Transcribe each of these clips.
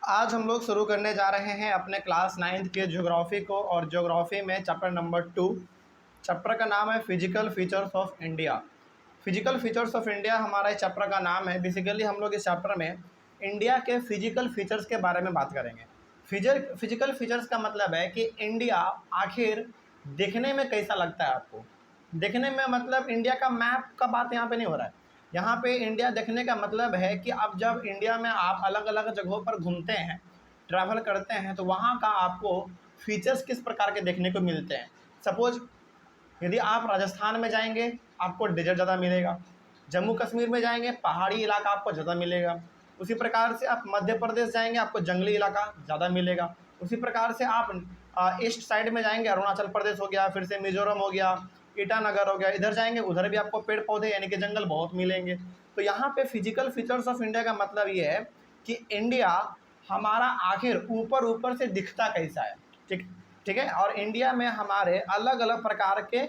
आज हम लोग शुरू करने जा रहे हैं अपने क्लास 9th के ज्योग्राफी को। और ज्योग्राफी में चैप्टर नंबर 2। चैप्टर का नाम है physical features of India. Physical features of India हमारा इस चैप्टर का नाम है। बेसिकली हम लोग इस चैप्टर में इंडिया के फिजिकल फीचर्स के बारे में बात करेंगे। फिजिकल फीचर्स का मतलब है कि इंडिया आखिर देखने में कैसा लगता है आपको। देखने में मतलब इंडिया का मैप का बात यहाँ पे नहीं हो रहा है। यहाँ पे इंडिया देखने का मतलब है कि अब जब इंडिया में आप अलग अलग जगहों पर घूमते हैं, ट्रैवल करते हैं, तो वहाँ का आपको फीचर्स किस प्रकार के देखने को मिलते हैं। सपोज यदि आप राजस्थान में जाएंगे आपको डेजर्ट ज़्यादा मिलेगा, जम्मू कश्मीर में जाएंगे पहाड़ी इलाका आपको ज़्यादा मिलेगा, उसी प्रकार से आप मध्य प्रदेश जाएंगे आपको जंगली इलाका ज़्यादा मिलेगा, उसी प्रकार से आप ईस्ट साइड में जाएंगे अरुणाचल प्रदेश हो गया, फिर से मिजोरम हो गया, ईटानगर हो गया, इधर जाएंगे उधर भी आपको पेड़ पौधे यानी कि जंगल बहुत मिलेंगे। तो यहाँ पे फिजिकल फीचर्स ऑफ इंडिया का मतलब ये है कि इंडिया हमारा आखिर ऊपर ऊपर से दिखता कैसा है। ठीक ठीक है। और इंडिया में हमारे अलग अलग प्रकार के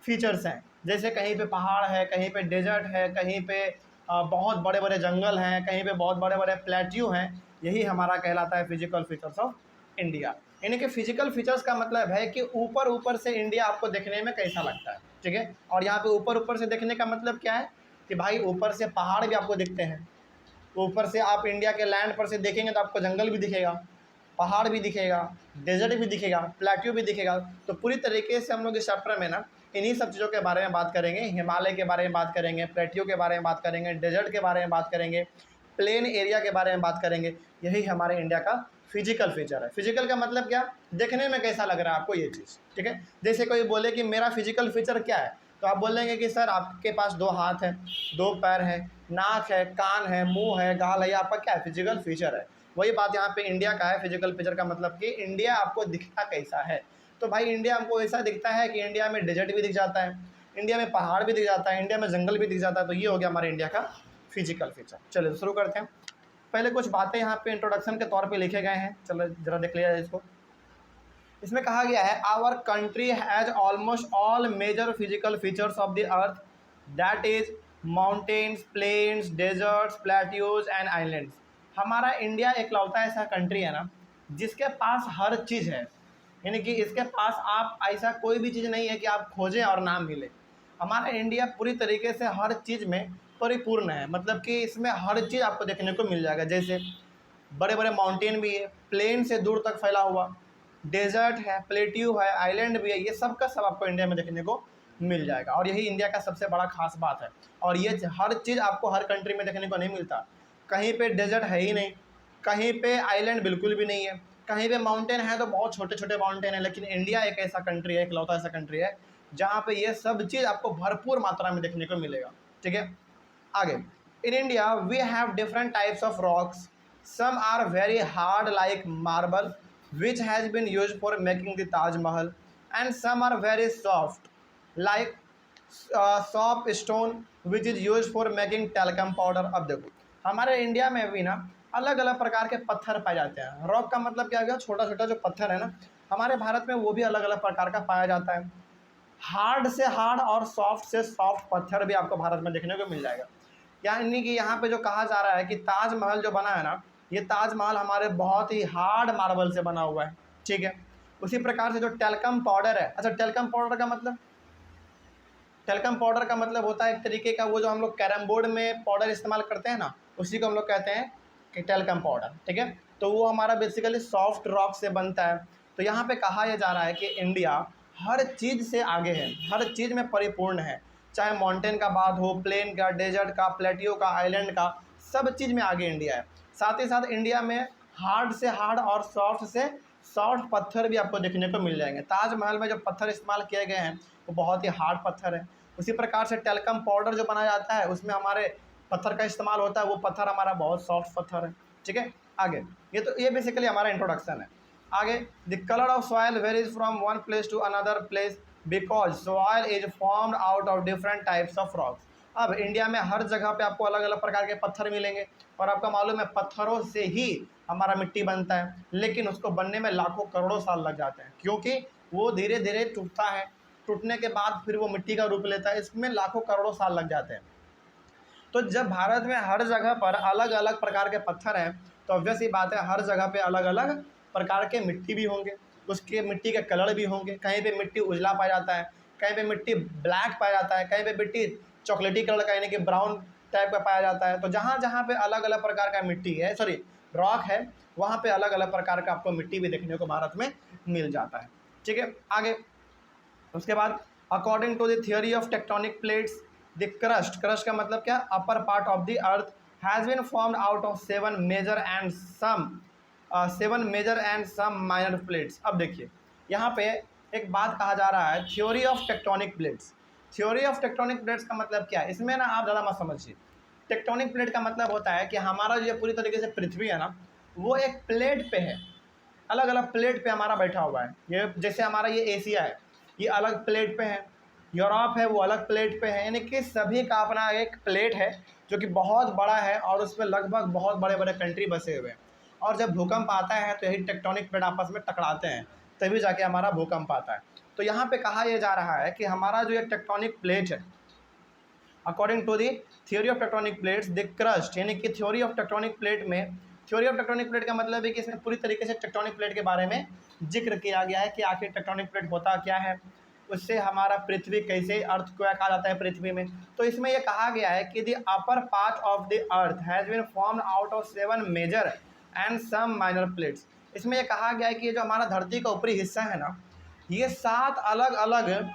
फीचर्स हैं, जैसे कहीं पे पहाड़ है, कहीं पे डेजर्ट है, कहीं पे बहुत बड़े बड़े जंगल हैं, कहीं पे बहुत बड़े बड़े प्लेट्यू हैं। यही हमारा कहलाता है फिजिकल फीचर्स ऑफ इंडिया। यानी कि फिजिकल फीचर्स का मतलब है कि ऊपर ऊपर से इंडिया आपको देखने में कैसा लगता है। ठीक है। और यहाँ पे ऊपर ऊपर से देखने का मतलब क्या है कि भाई ऊपर से पहाड़ भी आपको दिखते हैं, ऊपर से आप इंडिया के लैंड पर से देखेंगे तो आपको जंगल भी दिखेगा, पहाड़ भी दिखेगा, डेजर्ट भी दिखेगा, प्लेट्यू भी दिखेगा। तो पूरी तरीके से हम लोग इस चैप्टर में ना इन्हीं सब चीज़ों के बारे में बात करेंगे। हिमालय के बारे में बात करेंगे, प्लेट्यू के बारे में बात करेंगे, डेजर्ट के बारे में बात करेंगे, प्लेन एरिया के बारे में बात करेंगे। यही हमारे इंडिया का फिजिकल फीचर है। फिजिकल का मतलब क्या, देखने में कैसा लग रहा है आपको ये चीज़। ठीक है। जैसे कोई बोले कि मेरा फिजिकल फीचर क्या है, तो आप बोलेंगे कि सर आपके पास 2 हाथ है, 2 पैर है, नाक है, कान है, मुंह है, गाल है, ये आपका क्या है, फिजिकल फीचर है। वही बात यहाँ पे इंडिया का है। फिजिकल फीचर का मतलब कि इंडिया आपको दिखता कैसा है। तो भाई इंडिया हमको ऐसा दिखता है कि इंडिया में डेजर्ट भी दिख जाता है, इंडिया में पहाड़ भी दिख जाता है, इंडिया में जंगल भी दिख जाता है। तो ये हो गया हमारे इंडिया का फिजिकल फीचर। चलिए शुरू करते हैं। पहले कुछ बातें यहाँ पे इंट्रोडक्शन के तौर पे लिखे गए हैं, चलो जरा देख लिया जाए इसको। इसमें कहा गया है our country has almost all major physical features of the earth, that is mountains, plains, deserts, plateaus and islands. हमारा इंडिया एक लौता ऐसा कंट्री है ना जिसके पास हर चीज़ है। यानी कि इसके पास आप ऐसा कोई भी चीज़ नहीं है कि आप खोजें और ना मिले। हमारा इंडिया पूरी तरीके से हर चीज़ में परिपूर्ण है। मतलब कि इसमें हर चीज़ आपको देखने को मिल जाएगा। जैसे बड़े बड़े माउंटेन भी है, प्लेन से दूर तक फैला हुआ, डेजर्ट है, प्लेट्यू है, आइलैंड भी है, ये सब का सब आपको इंडिया में देखने को मिल जाएगा। और यही इंडिया का सबसे बड़ा खास बात है। और ये हर चीज़ आपको हर कंट्री में देखने को नहीं मिलता। कहीं पे डेजर्ट है ही नहीं, कहीं पे आइलैंड बिल्कुल भी नहीं है, कहीं पे माउंटेन है तो बहुत छोटे छोटे माउंटेन है। लेकिन इंडिया एक ऐसा कंट्री है, एक लौता ऐसा कंट्री है जहाँ पे ये सब चीज़ आपको भरपूर मात्रा में देखने को मिलेगा। ठीक है। आगे, in India we have different types of rocks, some are very hard like marble which has been used for making the Taj Mahal, and some are very soft like soft stone which is used for making talcum powder। अब देखो हमारे India में भी ना अलग अलग प्रकार के पत्थर पाए जाते हैं। रॉक का मतलब क्या हो गया, छोटा छोटा जो पत्थर है ना, हमारे भारत में वो भी अलग अलग प्रकार का पाया जाता है। हार्ड से हार्ड और सॉफ्ट से सॉफ्ट पत्थर भी आपको भारत में देखने को मिल जाएगा। यानी कि यहाँ पे जो कहा जा रहा है कि ताजमहल जो बना है ना, ये ताजमहल हमारे बहुत ही हार्ड मार्बल से बना हुआ है। ठीक है। उसी प्रकार से जो टेल्कम पाउडर है, अच्छा टेल्कम पाउडर का मतलब, टेल्कम पाउडर का मतलब होता है एक तरीके का वो जो हम लोग कैरम बोर्ड में पाउडर इस्तेमाल करते हैं ना, उसी को हम लोग कहते हैं कि टेल्कम पाउडर। ठीक है। तो वो हमारा बेसिकली सॉफ्ट रॉक से बनता है। तो यहाँ पे कहा यह जा रहा है कि इंडिया हर चीज़ से आगे है, हर चीज़ में परिपूर्ण है। चाहे माउंटेन का बात हो, प्लेन का, डेजर्ट का, प्लेटियो का, आइलैंड का, सब चीज़ में आगे इंडिया है। साथ ही साथ इंडिया में हार्ड से हार्ड और सॉफ्ट से सॉफ्ट पत्थर भी आपको देखने को मिल जाएंगे। ताजमहल में जो पत्थर इस्तेमाल किए गए हैं वो बहुत ही हार्ड पत्थर है। उसी प्रकार से टेल्कम पाउडर जो बनाया जाता है उसमें हमारे पत्थर का इस्तेमाल होता है, वो पत्थर हमारा बहुत सॉफ्ट पत्थर है। ठीक है। आगे, ये बेसिकली हमारा इंट्रोडक्शन है। आगे, the colour of soil varies from one place to another place because soil is formed out of different types of rocks. अब इंडिया में हर जगह पे आपको अलग अलग प्रकार के पत्थर मिलेंगे और आपका मालूम है पत्थरों से ही हमारा मिट्टी बनता है, लेकिन उसको बनने में लाखों करोड़ों साल लग जाते हैं क्योंकि वो धीरे धीरे टूटता है, टूटने के बाद फिर वो मिट्टी का रूप लेता है, इसमें लाखों करोड़ों साल लग जाते हैं। तो जब भारत में हर जगह पर अलग अलग प्रकार के पत्थर हैं तो ऑब्वियस ही बात है हर जगह पे अलग अलग प्रकार के मिट्टी भी होंगे, उसके मिट्टी के कलर भी होंगे। कहीं पे मिट्टी उजला पाया जाता है, कहीं पे मिट्टी ब्लैक पाया जाता है, कहीं पे मिट्टी चॉकलेटी कलर का यानी कि ब्राउन टाइप का पाया जाता है। तो जहाँ जहाँ पे अलग अलग प्रकार का मिट्टी है, सॉरी रॉक है, वहाँ पे अलग अलग प्रकार का आपको मिट्टी भी देखने को भारत में मिल जाता है। ठीक है, आगे उसके बाद according to the theory of tectonic plates the crust का मतलब क्या, upper part of the earth has been formed out of 7 major and some minor plates. अब देखिए यहाँ पे एक बात कहा जा रहा है, theory of tectonic plates. Theory of tectonic plates का मतलब क्या है, इसमें ना आप ज़्यादा मत समझिए। टेक्टोनिक प्लेट का मतलब होता है कि हमारा जो पूरी तरीके से पृथ्वी है ना, वो एक प्लेट पे है, अलग अलग प्लेट पे हमारा बैठा हुआ है। ये जैसे हमारा ये एशिया है, ये अलग प्लेट पे है, यूरोप है वो अलग प्लेट पे है, यानी कि सभी का अपना एक प्लेट है जो कि बहुत बड़ा है और उसमें लगभग बहुत बड़े बड़े कंट्री बसे हुए हैं। और जब भूकंप आता है तो यही टेक्टोनिक प्लेट आपस में टकराते हैं, तभी जाके हमारा भूकंप आता है। तो यहाँ पे कहा यह जा रहा है कि हमारा जो एक टेक्टोनिक प्लेट है, according to the theory of tectonic plates the crust, यानी कि थ्योरी ऑफ टेक्टोनिक प्लेट में, थ्योरी ऑफ टेक्टोनिक प्लेट का मतलब है कि इसमें पूरी तरीके से टेक्टोनिक प्लेट के बारे में जिक्र किया गया है कि आखिर टेक्टोनिक प्लेट होता क्या है, उससे हमारा पृथ्वी कैसे अर्थक्वेक आ जाता है पृथ्वी में। तो इसमें यह कहा गया है कि the upper part of the earth has been formed out of 7 major and some minor plates. इसमें यह कहा गया है कि ये जो हमारा धरती का ऊपरी हिस्सा है ना, ये 7 अलग अलग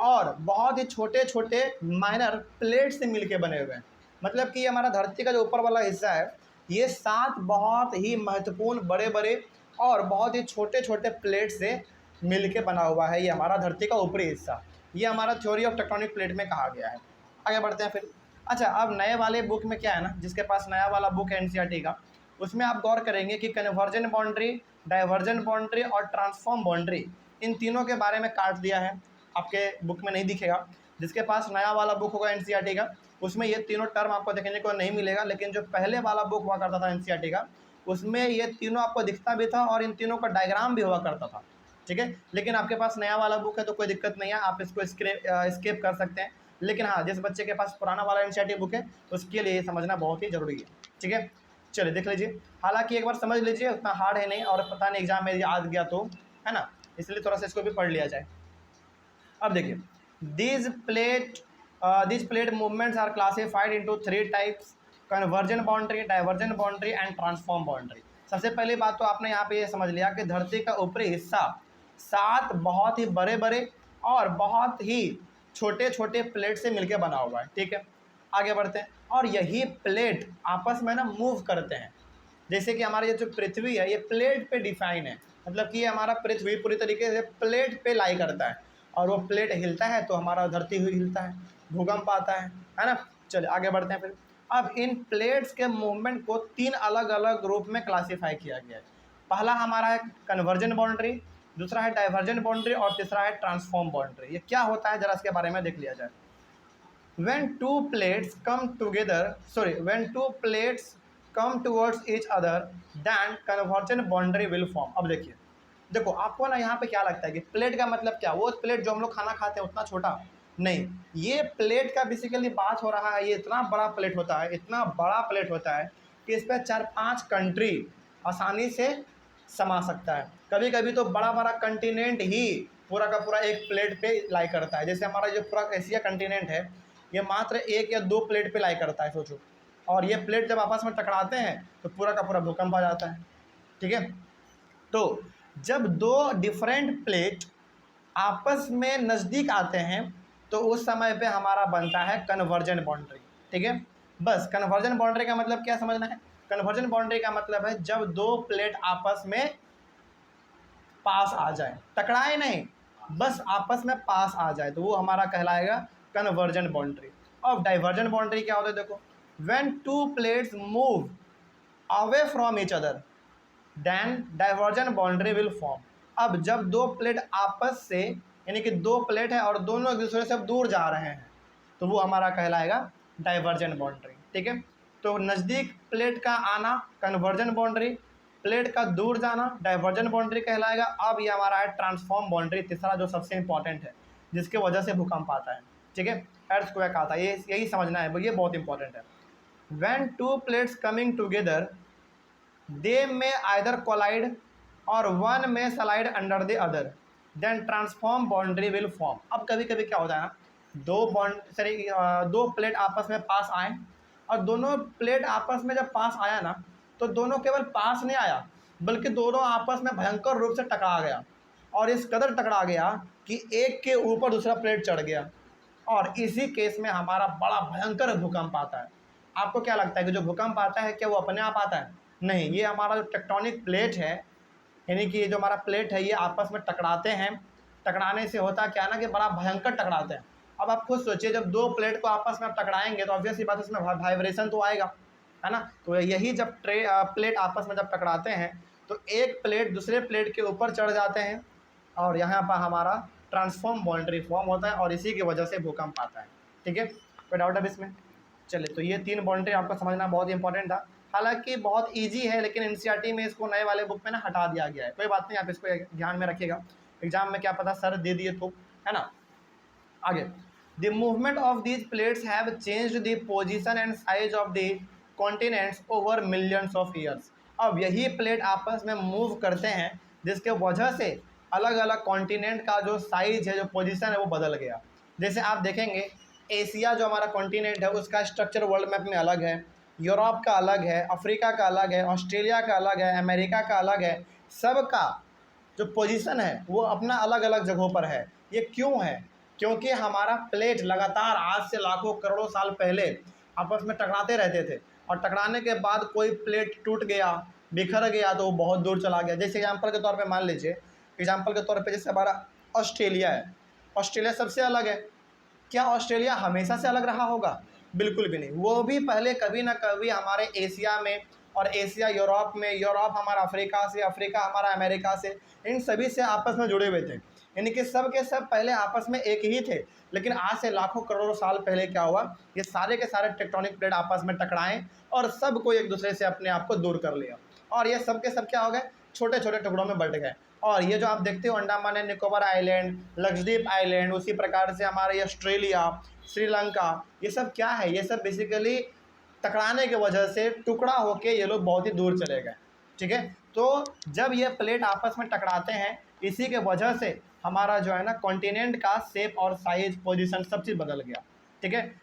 और बहुत ही छोटे छोटे माइनर प्लेट से मिलके बने हुए हैं। मतलब कि ये हमारा धरती का जो ऊपर वाला हिस्सा है, ये 7 बहुत ही महत्वपूर्ण बड़े बड़े और बहुत ही छोटे छोटे प्लेट से मिलके बना हुआ है ये हमारा धरती का ऊपरी हिस्सा। ये हमारा थ्योरी ऑफ टेक्टोनिक प्लेट में कहा गया है। आगे बढ़ते हैं फिर। अच्छा, अब नए वाले बुक में क्या है ना, जिसके पास नया वाला बुक है एनसीईआरटी का, उसमें आप गौर करेंगे कि कन्वर्जन बाउंड्री, डाइवर्जन बाउंड्री और ट्रांसफॉर्म बाउंड्री, इन तीनों के बारे में काट दिया है। आपके बुक में नहीं दिखेगा, जिसके पास नया वाला बुक होगा एनसीईआरटी का, उसमें ये तीनों टर्म आपको देखने को नहीं मिलेगा। लेकिन जो पहले वाला बुक हुआ करता था एनसीईआरटी का, उसमें ये तीनों आपको दिखता भी था और इन तीनों का डायग्राम भी हुआ करता था। ठीक है, लेकिन आपके पास नया वाला बुक है तो कोई दिक्कत नहीं है, आप इसको स्किप कर सकते हैं। लेकिन हाँ, जिस बच्चे के पास पुराना वाला एनसीईआरटी बुक है उसके लिए ये समझना बहुत ही ज़रूरी है। ठीक है, चलिए देख लीजिए। हालांकि एक बार समझ लीजिए, उतना हार्ड है नहीं, और पता नहीं एग्जाम में याद गया तो, है ना, इसलिए थोड़ा सा इसको भी पढ़ लिया जाए। अब देखिए, these plate movements are classified into 3 types, conversion boundary, diversion boundary and transform boundary. सबसे पहली बात तो आपने यहाँ पे ये समझ लिया कि धरती का ऊपरी हिस्सा 7 बहुत ही बड़े बड़े और बहुत ही छोटे छोटे प्लेट से मिलकर बना हुआ है। ठीक है, आगे बढ़ते हैं। और यही प्लेट आपस में ना मूव करते हैं। जैसे कि हमारी ये जो पृथ्वी है, ये प्लेट पे डिफाइन है, मतलब कि ये हमारा पृथ्वी पूरी तरीके से प्लेट पे लाई करता है, और वो प्लेट हिलता है तो हमारा धरती हुई हिलता है, भूकंप आता है ना। चलिए आगे बढ़ते हैं फिर। अब इन प्लेट्स के मूवमेंट को 3 अलग अलग ग्रुप में क्लासीफाई किया गया है। पहला हमारा है कन्वर्जन बाउंड्री, दूसरा है डाइवर्जन बाउंड्री और तीसरा है ट्रांसफॉर्म बाउंड्री। ये क्या होता है जरा इसके बारे में देख लिया जाए। when two plates come towards each other, then convergent boundary will form। अब देखिए, देखो आपको ना यहाँ पे क्या लगता है कि प्लेट का मतलब क्या, वो प्लेट जो हम लोग खाना खाते हैं उतना छोटा नहीं, ये प्लेट का बेसिकली बात हो रहा है, ये इतना बड़ा प्लेट होता है, इतना बड़ा प्लेट होता है कि इस पर 4-5 कंट्री आसानी से समा सकता है। कभी कभी तो बड़ा बड़ा कंटिनेंट ही पूरा का पूरा एक प्लेट पे लाई करता है। जैसे हमारा जो पूरा एशिया कंटिनेंट है, ये मात्र 1 या 2 प्लेट पे लाई करता है, सोचो। और ये प्लेट जब आपस में टकराते हैं तो पूरा का पूरा भूकंप आ जाता है। ठीक है, तो जब 2 डिफरेंट प्लेट आपस में नज़दीक आते हैं तो उस समय पे हमारा बनता है कन्वर्जन बाउंड्री। ठीक है, बस कन्वर्जन बाउंड्री का मतलब क्या समझना है। कन्वर्जन बाउंड्री का मतलब है जब 2 प्लेट आपस में पास आ जाए, टकराए नहीं, बस आपस में पास आ जाए, तो वो हमारा कहलाएगा कन्वर्जन बाउंड्री। अब डाइवर्जन बाउंड्री क्या होता है, देखो, when 2 plates move away from each other than diversion boundary will form. अब जब 2 प्लेट आपस से, यानी कि 2 प्लेट है और दोनों एक दूसरे से दूर जा रहे हैं, तो वो हमारा कहलाएगा डाइवर्जन बाउंड्री। ठीक है, तो नज़दीक प्लेट का आना कन्वर्जन बाउंड्री, प्लेट का दूर जाना डाइवर्जन बाउंड्री कहलाएगा। अब ये हमारा है ट्रांसफॉर्म बाउंड्री, तीसरा जो सबसे इंपॉर्टेंट है, जिसके वजह से भूकंप आता है। ठीक है, अर्थक्वेक आता है, यही समझना है, ये बहुत इंपॉर्टेंट है। When 2 plates coming together they may either collide or one may slide under the other, then transform boundary will form. अब कभी कभी क्या होता है ना, दो प्लेट आपस में पास आए, और दोनों प्लेट आपस में जब पास आया ना, तो दोनों केवल पास नहीं आया, बल्कि दोनों आपस में भयंकर रूप से टकरा गया, और इस कदर टकरा गया कि एक के ऊपर दूसरा प्लेट चढ़ गया, और इसी केस में हमारा बड़ा भयंकर भूकंप आता है। आपको क्या लगता है कि जो भूकंप आता है क्या वो अपने आप आता है? नहीं, ये हमारा जो टेक्टोनिक प्लेट है, यानी कि जो हमारा प्लेट है, ये आपस में टकराते हैं। टकराने से होता क्या है ना कि बड़ा भयंकर टकराते हैं। अब आप खुद सोचिए, जब दो प्लेट को आपस में आप टकराएंगे तो ऑब्वियस सी बात है उसमें वाइब्रेशन तो आएगा, है ना। तो यही जब प्लेट आपस में जब टकराते हैं तो एक प्लेट दूसरे प्लेट के ऊपर चढ़ जाते हैं, और यहाँ पर हमारा ट्रांसफॉर्म बाउंड्री फॉर्म होता है, और इसी की वजह से भूकंप आता है। ठीक है, कोई डाउट है इसमें? चलिए, तो ये 3 बाउंड्री आपको समझना बहुत इंपॉर्टेंट था। हालांकि बहुत इजी है, लेकिन एनसीईआरटी में इसको नए वाले बुक में ना हटा दिया गया है। कोई बात नहीं, आप इसको ध्यान में रखिएगा, एग्जाम में क्या पता सर दे दिए तो, है ना। आगे, the movement of these plates have changed the position and size of the continents over millions of years. अब यही प्लेट आपस में मूव करते हैं, जिसके वजह से अलग अलग कॉन्टिनेंट का जो साइज है, जो पोजीशन है, वो बदल गया। जैसे आप देखेंगे, एशिया जो हमारा कॉन्टिनेंट है उसका स्ट्रक्चर वर्ल्ड मैप में अलग है, यूरोप का अलग है, अफ्रीका का अलग है, ऑस्ट्रेलिया का अलग है, अमेरिका का अलग है। सबका जो पोजीशन है वो अपना अलग अलग जगहों पर है। ये क्यों है? क्योंकि हमारा प्लेट लगातार आज से लाखों करोड़ों साल पहले आपस में टकराते रहते थे, और टकराने के बाद कोई प्लेट टूट गया, बिखर गया, तो वो बहुत दूर चला गया। जैसे एग्जाम्पल के तौर पे मान लीजिए, एग्जाम्पल के तौर पे जैसे हमारा ऑस्ट्रेलिया है, ऑस्ट्रेलिया सबसे अलग है। क्या ऑस्ट्रेलिया हमेशा से अलग रहा होगा? बिल्कुल भी नहीं। वो भी पहले कभी ना कभी हमारे एशिया में, और एशिया यूरोप में, यूरोप हमारा अफ्रीका से, अफ्रीका हमारा अमेरिका से, इन सभी से आपस में जुड़े हुए थे। यानी कि सब के सब पहले आपस में एक ही थे, लेकिन आज से लाखों करोड़ों साल पहले क्या हुआ, ये सारे के सारे टेक्टोनिक प्लेट आपस में टकराए, और सबको एक दूसरे से अपने आप को दूर कर लिया, और ये सब के सब क्या हो गए, छोटे छोटे टुकड़ों में बंट गए। और ये जो आप देखते हो Andaman and Nicobar island, Lakshadweep island, उसी प्रकार से हमारे ये ऑस्ट्रेलिया, श्रीलंका, ये सब क्या है, ये सब बेसिकली टकराने की वजह से टुकड़ा होके ये लोग बहुत ही दूर चले गए। ठीक है, तो जब ये प्लेट आपस में टकराते हैं, इसी के वजह से हमारा जो है ना कॉन्टिनेंट का शेप और साइज, पोजीशन, सब चीज़ बदल गया। ठीक है,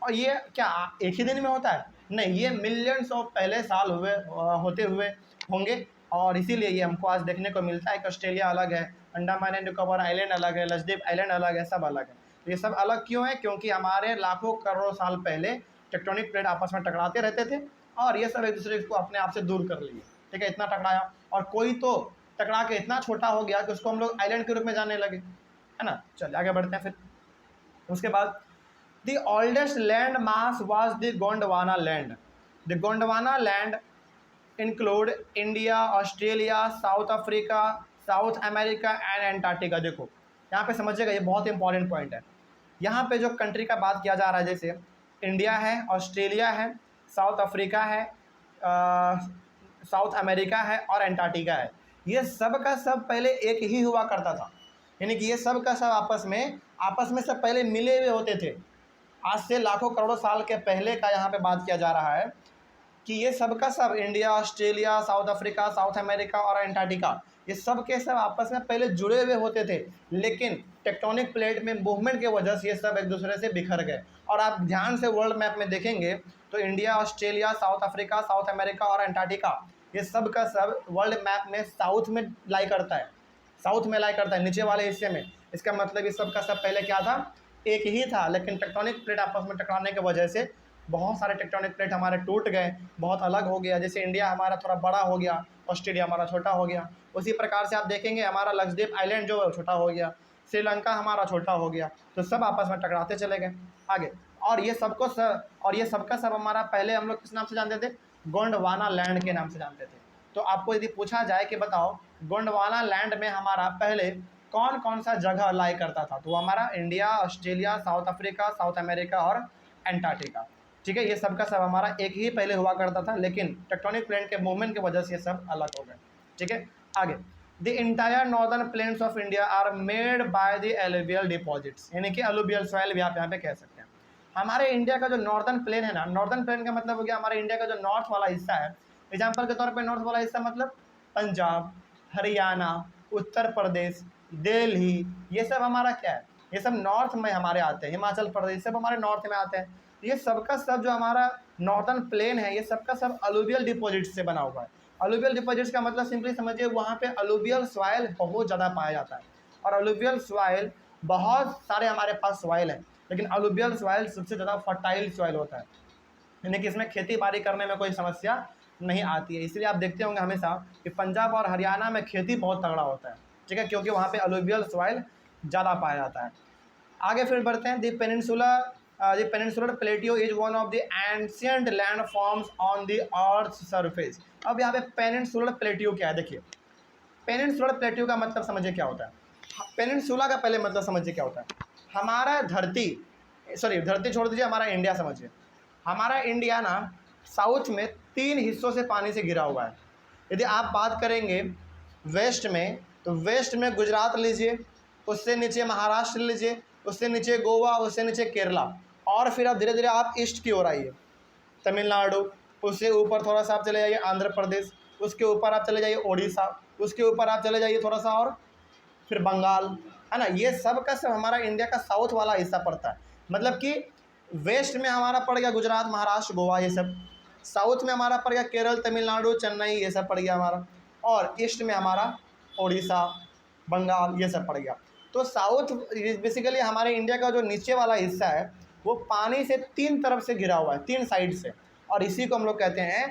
और ये क्या एक ही दिन में होता है? नहीं, ये मिलियंस ऑफ पहले साल होते हुए होंगे, और इसीलिए ये हमको आज देखने को मिलता है कि ऑस्ट्रेलिया अलग है, अंडमान एंड निकोबार आइलैंड अलग है, लक्षद्वीप आइलैंड अलग है, सब अलग है। तो ये सब अलग क्यों है? क्योंकि हमारे लाखों करोड़ों साल पहले टेक्टोनिक प्लेट आपस में टकराते रहते थे, और ये सब एक दूसरे को अपने आप से दूर कर लिए। ठीक है, इतना टकराया, और कोई तो टकरा के इतना छोटा हो गया कि उसको हम लोग आइलैंड के रूप में जानने लगे, है ना। चलिए आगे बढ़ते हैं। फिर उसके बाद, the oldest land mass was the Gondwana land. The Gondwana land include India, Australia, south Africa, south America and Antarctica. देखो यहाँ पे समझिएगा, ये बहुत इंपॉर्टेंट पॉइंट है। यहाँ पे जो कंट्री का बात किया जा रहा है, जैसे इंडिया है, ऑस्ट्रेलिया है, साउथ अफ्रीका है, साउथ अमेरिका है, और एंटार्क्टिका है। ये सब का सब पहले एक ही हुआ करता था, यानी कि ये सब का सब आपस में सब पहले मिले हुए होते थे। आज से लाखों करोड़ों साल के पहले का यहाँ पे बात किया जा रहा है कि ये सब का सब, India, Australia, south Africa, south America और एंटार्क्टिका, ये सब के सब आपस में पहले जुड़े हुए होते थे, लेकिन टेक्टोनिक प्लेट में मूवमेंट की वजह से ये सब एक दूसरे से बिखर गए। और आप ध्यान से वर्ल्ड मैप में देखेंगे तो India, Australia, south Africa, south America और एंटार्क्टिका, ये सब का सब वर्ल्ड मैप में साउथ में लाई करता है, साउथ में लाई करता है, नीचे वाले हिस्से में। इसका मतलब ये सब का सब पहले क्या था, एक ही था, लेकिन टेक्टोनिक प्लेट आपस में टकराने की वजह से बहुत सारे टेक्टोनिक प्लेट हमारे टूट गए, बहुत अलग हो गया। जैसे इंडिया हमारा थोड़ा बड़ा हो गया, ऑस्ट्रेलिया हमारा छोटा हो गया। उसी प्रकार से आप देखेंगे हमारा लक्षद्वीप आइलैंड जो है छोटा हो गया, श्रीलंका हमारा छोटा हो गया, तो सब आपस में टकराते चले गए आगे। और ये सबका सब हमारा पहले हम लोग किस नाम से जानते थे? गोंडवाना लैंड के नाम से जानते थे। तो आपको यदि पूछा जाए कि बताओ गोंडवाना लैंड में हमारा पहले कौन कौन सा जगह लाई करता था, तो हमारा India, Australia, south Africa, south America और एंटार्क्टिका। ठीक है, ये सब का सब हमारा एक ही पहले हुआ करता था, लेकिन टेक्टोनिक प्लेट के मूवमेंट की वजह से ये सब अलग हो गए। ठीक है, आगे, the entire northern plains of India are made by the alluvial deposits, यानी कि एलुवियल सॉइल भी आप यहाँ पे कह सकते हैं। हमारे इंडिया का जो नॉर्दर्न प्लेन है ना, नॉर्दर्न प्लेन का मतलब हो गया हमारे इंडिया का जो नॉर्थ वाला हिस्सा है, एग्जाम्पल के तौर पे नॉर्थ वाला हिस्सा मतलब पंजाब, हरियाणा, उत्तर प्रदेश, दिल्ली, ये सब हमारा क्या है, ये सब नॉर्थ में हमारे आते हैं। हिमाचल प्रदेश सब हमारे नॉर्थ में आते हैं। ये सबका सब जो हमारा नॉर्दर्न प्लेन है, ये सबका सब अलूवियल डिपॉजिट से बना हुआ है। अलूवियल डिपॉजिट्स का मतलब सिंपली समझिए, वहाँ पे अलूवियल सॉइल बहुत ज़्यादा पाया जाता है। और अलूवियल सॉइल, बहुत सारे हमारे पास सॉइल है, लेकिन अलूवियल सॉइल सबसे ज़्यादा फर्टाइल सॉइल होता है, यानी कि इसमें खेती बाड़ी करने में कोई समस्या नहीं आती है। इसलिए आप देखते होंगे हमेशा कि पंजाब और हरियाणा में खेती बहुत तगड़ा होता है, ठीक है, क्योंकि वहाँ पे अलूवियल सॉइल ज़्यादा पाया जाता है। आगे फिर बढ़ते हैं। The peninsular प्लेटियो is one of the ancient land forms on the earth surface. अब यहाँ पे पेनिनसुलर प्लेटियो क्या है, देखिए पेनिनसुलर प्लेटियो का मतलब समझिए क्या होता है। पेनिनसुला का पहले मतलब समझिए क्या होता है। हमारा धरती छोड़ दीजिए, हमारा इंडिया समझिए। हमारा इंडिया ना साउथ में 3 हिस्सों से पानी से घिरा हुआ है। यदि आप बात करेंगे वेस्ट में, तो वेस्ट में गुजरात लीजिए, उससे नीचे महाराष्ट्र लीजिए, उससे नीचे गोवा, उससे नीचे केरला, और फिर आप धीरे धीरे आप ईस्ट की ओर आइए, तमिलनाडु, उससे ऊपर थोड़ा सा आप चले जाइए आंध्र प्रदेश, उसके ऊपर आप चले जाइए उड़ीसा, उसके ऊपर आप चले जाइए थोड़ा सा और फिर बंगाल, है ना। ये सब का सब हमारा इंडिया का साउथ वाला हिस्सा पड़ता है। मतलब कि वेस्ट में हमारा पड़ गया गुजरात, महाराष्ट्र, गोवा, ये सब। साउथ में हमारा पड़ गया केरल, तमिलनाडु, चेन्नई, ये सब पड़ गया हमारा। और ईस्ट में हमारा उड़ीसा, बंगाल, ये सब पड़ गया। तो साउथ बेसिकली हमारे इंडिया का जो नीचे वाला हिस्सा है वो पानी से 3 तरफ से घिरा हुआ है, 3 साइड से, और इसी को हम लोग कहते हैं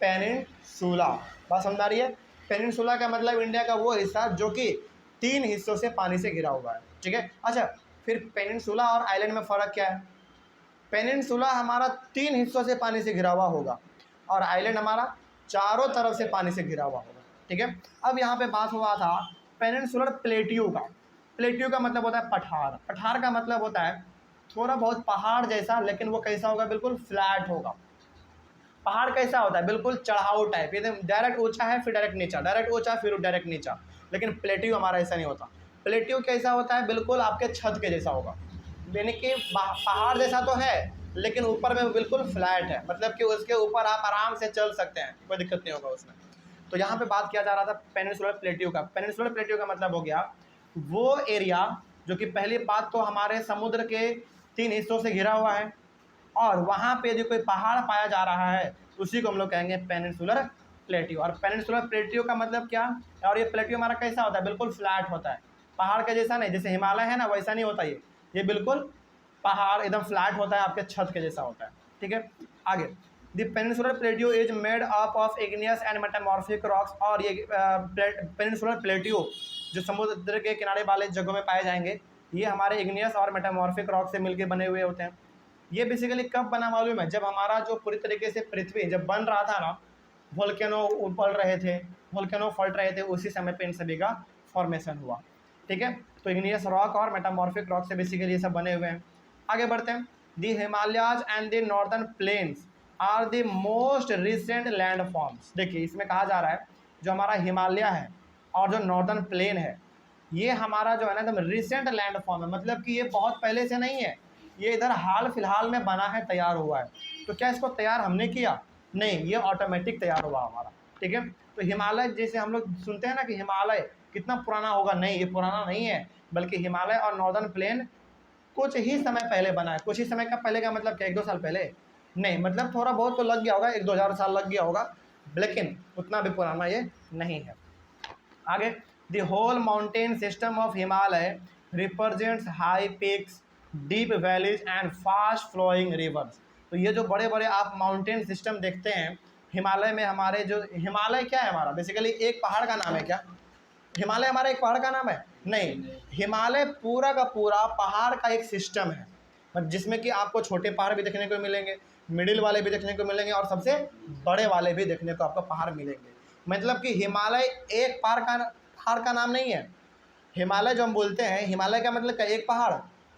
पेनिनसुला। बात समझ आ रही है। पेनिनसुला का मतलब इंडिया का वो हिस्सा जो कि 3 हिस्सों से पानी से घिरा हुआ है, ठीक है। अच्छा, फिर पेनिनसुला और आइलैंड में फ़र्क क्या है। पेनिनसुला हमारा 3 हिस्सों से पानी से घिरा हुआ होगा, और आइलैंड हमारा चारों तरफ से पानी से घिरा हुआ होगा, ठीक है। अब यहाँ पे बात हुआ था पेनिनसुलर प्लेटियो का। प्लेटियो का मतलब होता है पठार। पठार का मतलब होता है थोड़ा बहुत पहाड़ जैसा, लेकिन वो कैसा होगा, बिल्कुल फ्लैट होगा। पहाड़ कैसा होता है, बिल्कुल चढ़ाऊ टाइप, एकदम डायरेक्ट ऊंचा है फिर डायरेक्ट नीचा, डायरेक्ट ऊंचा फिर डायरेक्ट नीचा। लेकिन प्लेटियो हमारा ऐसा नहीं होता। प्लेटियो कैसा होता है, बिल्कुल आपके छत के जैसा होगा, यानी कि पहाड़ जैसा तो है लेकिन ऊपर में बिल्कुल फ्लैट है, मतलब कि उसके ऊपर आप आराम से चल सकते हैं, कोई दिक्कत नहीं होगा उसमें। तो यहाँ पे बात किया जा रहा था पेनिनसुलर प्लेटियो का। पेनिनसुलर प्लेटियो का मतलब हो गया वो एरिया जो कि पहली बात तो हमारे समुद्र के 3 हिस्सों से घिरा हुआ है, और वहाँ पे यदि कोई पहाड़ पाया जा रहा है उसी को हम लोग कहेंगे पेनिनसुलर प्लेटियो। और पेनिनसुलर प्लेटियो का मतलब क्या, और ये प्लेटियो हमारा कैसा होता है, बिल्कुल फ्लैट होता है, पहाड़ के जैसा नहीं, जैसे हिमालय है ना वैसा नहीं होता ये बिल्कुल पहाड़ एकदम फ्लैट होता है, आपके छत के जैसा होता है, ठीक है। आगे, the peninsular प्लेटियो is made up of igneous and metamorphic rocks. और ये पेनिनसुलर प्लेटियो जो समुद्र के किनारे वाले जगहों में पाए जाएंगे, ये हमारे इग्नियस और मेटामॉर्फिक रॉक से मिलकर बने हुए होते हैं। ये बेसिकली कब बना मालूम है, जब हमारा जो पूरी तरीके से पृथ्वी जब बन रहा था ना, वोल्केनो उबल रहे थे, वोल्केनो फट रहे थे, उसी समय पे इन सभी का फॉर्मेशन हुआ, ठीक है। तो इग्नियस रॉक और मेटामॉर्फिक रॉक से बेसिकली ये सब बने हुए हैं। आगे बढ़ते हैं। The Himalayas and the northern plains are the most recent land forms. देखिए इसमें कहा जा रहा है जो हमारा हिमालय है और जो नॉर्दर्न प्लेन है, ये हमारा जो है ना एकदम रिसेंट लैंड फॉर्म है, मतलब कि ये बहुत पहले से नहीं है, ये इधर हाल फिलहाल में बना है, तैयार हुआ है। तो क्या इसको तैयार हमने किया, नहीं, ये ऑटोमेटिक तैयार हुआ हमारा, ठीक है। तो हिमालय जैसे हम लोग सुनते हैं ना कि हिमालय कितना पुराना होगा, नहीं, ये पुराना नहीं है, बल्कि हिमालय और नॉर्दर्न प्लेन कुछ ही समय पहले बना है। कुछ ही समय का पहले का मतलब क्या, 1-2 साल पहले नहीं, मतलब थोड़ा बहुत तो लग गया होगा, 1-2 हज़ार साल लग गया होगा, लेकिन उतना भी पुराना ये नहीं है। आगे, the whole mountain system of Himalaya represents high peaks, deep valleys and fast flowing rivers. तो ये जो बड़े बड़े आप माउंटेन सिस्टम देखते हैं हिमालय में, हमारे जो हिमालय क्या है हमारा, बेसिकली एक पहाड़ का नाम है क्या, हिमालय हमारा एक पहाड़ का नाम है, नहीं, हिमालय पूरा का पूरा पहाड़ का एक सिस्टम है, जिसमें कि आपको छोटे पहाड़ भी देखने को मिलेंगे, मिडिल वाले भी देखने को मिलेंगे, और सबसे बड़े वाले भी देखने को आपको पहाड़ मिलेंगे। मतलब कि हिमालय एक पहाड़ का नाम नहीं है। हिमालय जो हम बोलते हैं, हिमालय का मतलब क्या, एक पहाड़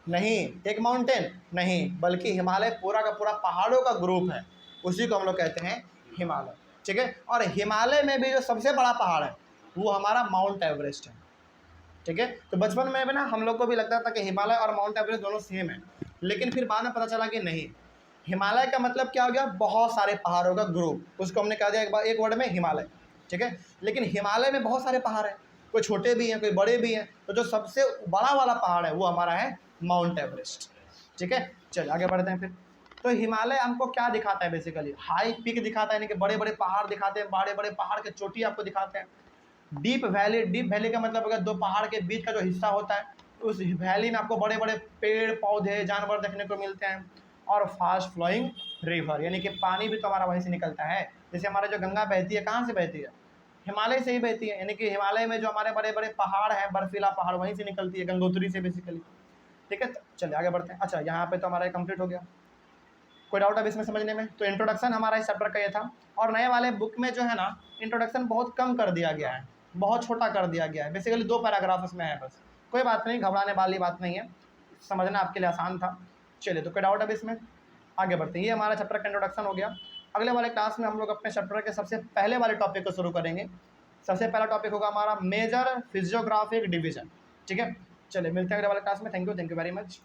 नहीं, एक माउंटेन नहीं, बल्कि हिमालय पूरा का पूरा पहाड़ों का ग्रुप है, उसी को हम लोग कहते हैं हिमालय, ठीक है। और हिमालय में भी जो सबसे बड़ा पहाड़ है वो हमारा माउंट एवरेस्ट है, ठीक है। तो बचपन में भी ना हम लोग को भी लगता था कि हिमालय और माउंट एवरेस्ट दोनों सेम है, लेकिन फिर बाद में पता चला कि नहीं, हिमालय का मतलब क्या हो गया, बहुत सारे पहाड़ों का ग्रुप, उसको हमने कह दिया एक बार एक वर्ड में हिमालय, ठीक है। लेकिन हिमालय में बहुत सारे पहाड़ हैं, कोई छोटे भी हैं कोई बड़े भी हैं, तो जो सबसे बड़ा वाला पहाड़ है वो हमारा है माउंट एवरेस्ट, ठीक है। चलिए आगे बढ़ते हैं फिर। तो हिमालय हमको क्या दिखाता है, बेसिकली हाई पीक दिखाता है, यानी कि बड़े बड़े पहाड़ दिखाते हैं, बड़े बड़े पहाड़ के चोटी आपको दिखाते हैं। डीप वैली का मतलब अगर दो पहाड़ के बीच का जो हिस्सा होता है, उस वैली में आपको बड़े बड़े पेड़ पौधे जानवर देखने को मिलते हैं। और फास्ट फ्लोइंग रिवर, यानी कि पानी भी तो हमारा वहीं से निकलता है। जैसे हमारा जो गंगा बहती है, कहाँ से बहती है, हिमालय से ही बहती है, यानी कि हिमालय में जो हमारे बड़े बड़े पहाड़ हैं, बर्फीला पहाड़, वहीं से निकलती है, गंगोत्री से बेसिकली, ठीक है। चलिए आगे बढ़ते हैं। अच्छा, यहाँ पे तो हमारा कंप्लीट हो गया, कोई डाउट अब इसमें समझने में? तो इंट्रोडक्शन हमारा इस चैप्टर का ये था। और नए वाले बुक में जो है ना, इंट्रोडक्शन बहुत कम कर दिया गया है, बहुत छोटा कर दिया गया है, बेसिकली 2 पैराग्राफ इसमें है बस। कोई बात नहीं, घबराने वाली बात नहीं है, समझना आपके लिए आसान था। चलिए, तो कोई डाउट अब इसमें? आगे बढ़ते हैं। ये हमारा चैप्टर का इंट्रोडक्शन हो गया। अगले वाले क्लास में हम लोग अपने चैप्टर के सबसे पहले वाले टॉपिक को शुरू करेंगे। सबसे पहला टॉपिक होगा हमारा मेजर फिजियोग्राफिक डिवीजन, ठीक है। चलिए मिलते हैं अगले वाले क्लास में। Thank you very much.